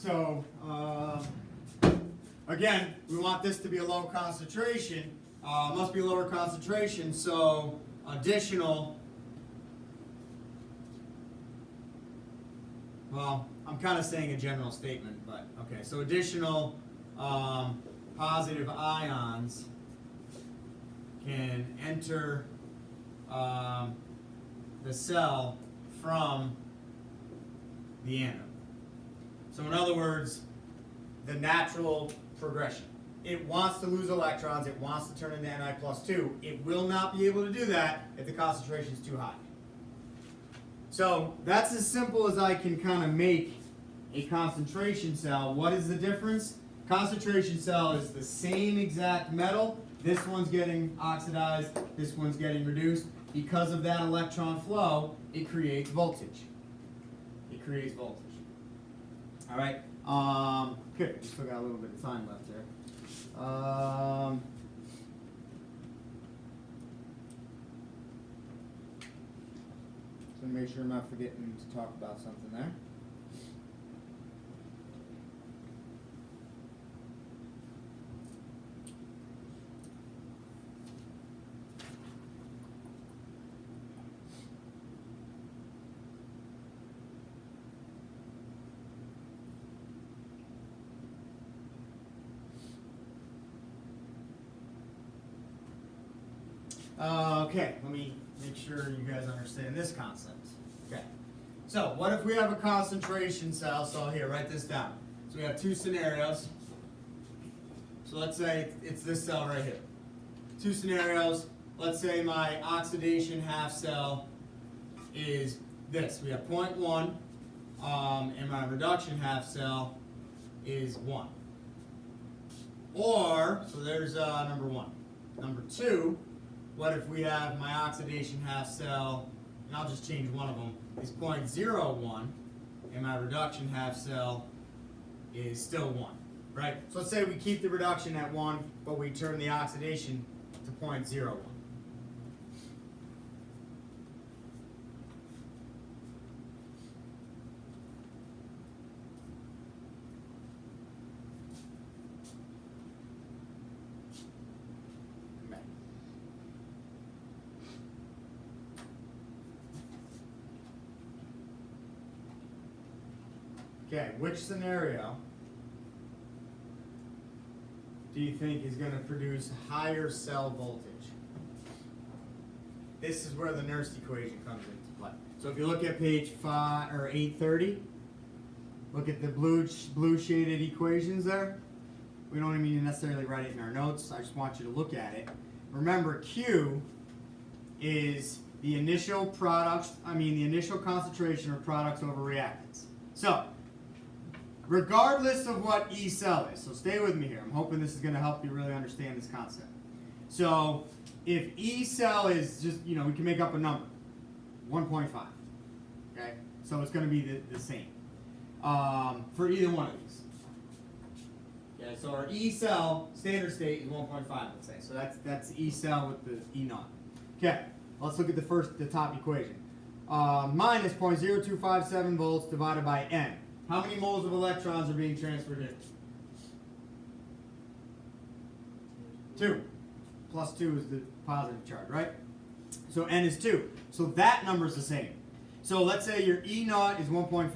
So, again, we want this to be a low concentration. Must be a lower concentration, so additional, well, I'm kind of saying a general statement, but okay, so additional positive ions can enter the cell from the anode. So in other words, the natural progression. It wants to lose electrons, it wants to turn into Ni+2. It will not be able to do that if the concentration is too high. So that's as simple as I can kind of make a concentration cell. What is the difference? Concentration cell is the same exact metal. This one's getting oxidized, this one's getting reduced. Because of that electron flow, it creates voltage. It creates voltage. All right. Good. We still got a little bit of time left there. So make sure I'm not forgetting to talk about something there. Okay, let me make sure you guys understand this concept. Okay, so what if we have a concentration cell? So here, write this down. So we have two scenarios. So let's say it's this cell right here. Two scenarios. Let's say my oxidation half cell is this. We have 0.1, and my reduction half cell is 1. Or, so there's number 1. Number 2, what if we have my oxidation half cell, and I'll just change one of them, is 0.01, and my reduction half cell is still 1, right? So let's say we keep the reduction at 1, but we turn the oxidation to 0.01. Okay, which scenario do you think is going to produce higher cell voltage? This is where the Nernst equation comes into play. So if you look at page 830, look at the blue shaded equations there. We don't even need to necessarily write it in our notes. I just want you to look at it. Remember, Q is the initial the initial concentration of products over reactants. So regardless of what E cell is, so stay with me here. I'm hoping this is going to help you really understand this concept. So if E cell is just, we can make up a number, 1.5. Okay, so it's going to be the same for either one of these. Okay, so our E cell standard state is 1.5, let's say. So that's E cell with the E naught. Okay, let's look at the top equation. Minus 0.0257 volts divided by N. How many moles of electrons are being transferred in? 2. Plus 2 is the positive charge, right? So N is 2. So that number is the same. So let's say your E naught is 1.5.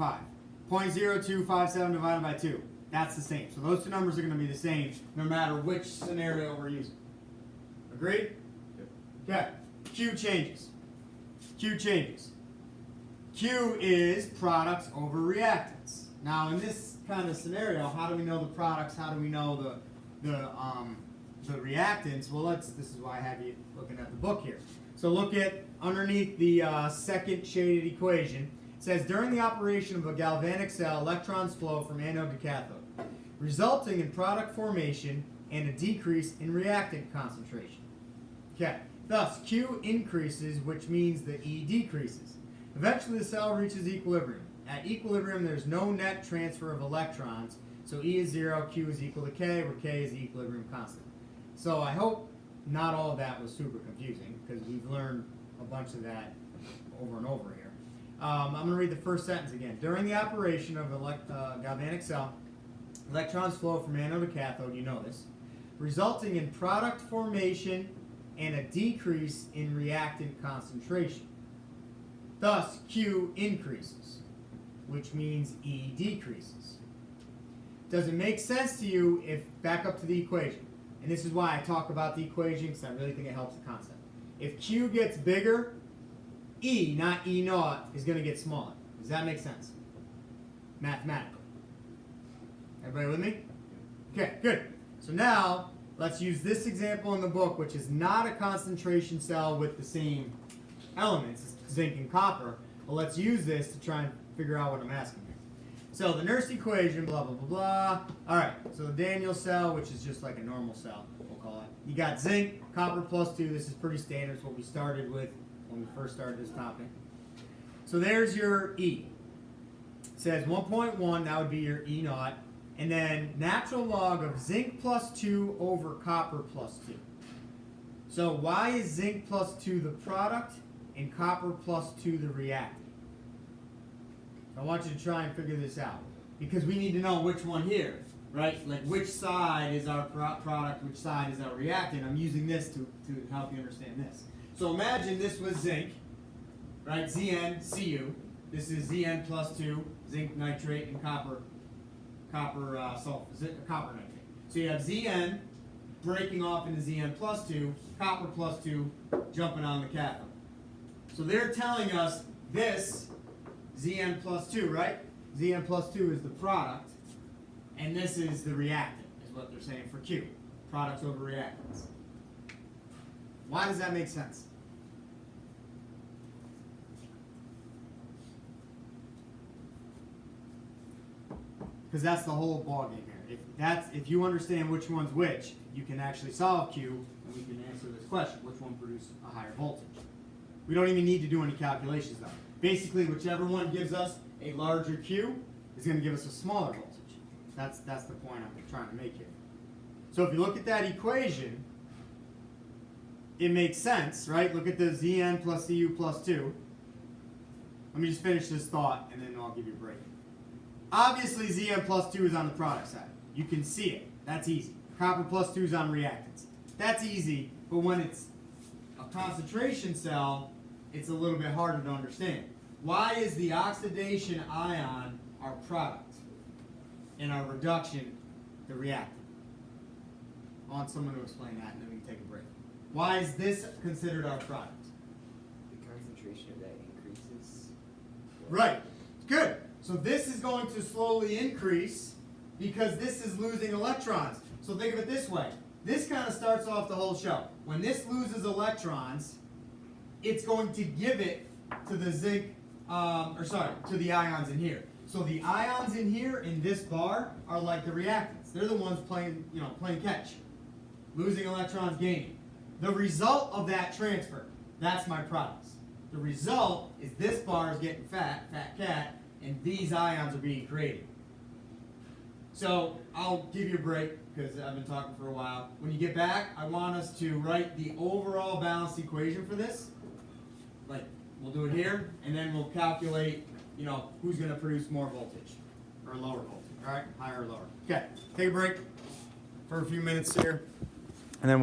0.0257 divided by 2. That's the same. So those two numbers are going to be the same no matter which scenario we're using. Agreed? Okay. Q changes. Q changes. Q is products over reactants. Now, in this kind of scenario, how do we know the products? How do we know the reactants? Well, this is why I have you looking at the book here. So look at underneath the second shaded equation. It says during the operation of a galvanic cell, electrons flow from anode to cathode, resulting in product formation and a decrease in reactant concentration. Okay. Thus, Q increases, which means the E decreases. Eventually, the cell reaches equilibrium. At equilibrium, there's no net transfer of electrons, so E is 0, Q is equal to K, where K is the equilibrium constant. So I hope not all of that was super confusing, because we've learned a bunch of that over and over here. I'm going to read the first sentence again. During the operation of a galvanic cell, electrons flow from anode to cathode, you know this, resulting in product formation and a decrease in reactant concentration. Thus, Q increases, which means E decreases. Does it make sense to you if, back up to the equation, and this is why I talk about the equation, because I really think it helps the concept. If Q gets bigger, E, not E naught, is going to get smaller. Does that make sense? Mathematically. Everybody with me? Okay, good. So now, let's use this example in the book, which is not a concentration cell with the same elements, zinc and copper, but let's use this to try and figure out what I'm asking here. So the Nernst equation, blah, blah, blah, blah. All right, so the Daniell cell, which is just like a normal cell, we'll call it. You got zinc, copper plus 2. This is pretty standard. It's what we started with when we first started this topic. So there's your E. It says 1.1, that would be your E naught. And then natural log of zinc plus 2 over copper plus 2. So why is zinc plus 2 the product and copper plus 2 the reactant? I want you to try and figure this out, because we need to know which one here, right? Like which side is our product, which side is our reactant. I'm using this to help you understand this. So imagine this was zinc, right? ZnCu. This is Zn plus 2, zinc nitrate, and copper copper nitrate. So you have Zn breaking off into Zn plus 2, copper plus 2 jumping on the cathode. So they're telling us this Zn plus 2, right? Zn plus 2 is the product, and this is the reactant, is what they're saying for Q. Products over reactants. Why does that make sense? Because that's the whole ballgame here. If you understand which one's which, you can actually solve Q, and we can answer this question: which one produces a higher voltage? We don't even need to do any calculations though. Basically, whichever one gives us a larger Q is going to give us a smaller voltage. That's the point I'm trying to make here. So if you look at that equation, it makes sense, right? Look at the Zn plus Cu plus 2. Let me just finish this thought, and then I'll give you a break. Obviously, Zn plus 2 is on the product side. You can see it. That's easy. Copper plus 2 is on reactants. That's easy, but when it's a concentration cell, it's a little bit harder to understand. Why is the oxidation ion our product and our reduction the reactant? I want someone to explain that, and then we can take a break. Why is this considered our product? The concentration of that increases. Right. Good. So this is going to slowly increase because this is losing electrons. So think of it this way. This kind of starts off the whole show. When this loses electrons, it's going to give it to the zinc, to the ions in here. So the ions in here in this bar are like the reactants. They're the ones playing catch. Losing electrons, gaining. The result of that transfer, that's my products. The result is this bar is getting fat cat, and these ions are being created. So I'll give you a break because I've been talking for a while. When you get back, I want us to write the overall balanced equation for this. Like, we'll do it here, and then we'll calculate, who's going to produce more voltage or lower voltage. All right, higher or lower. Okay, take a break for a few minutes here, and then we'll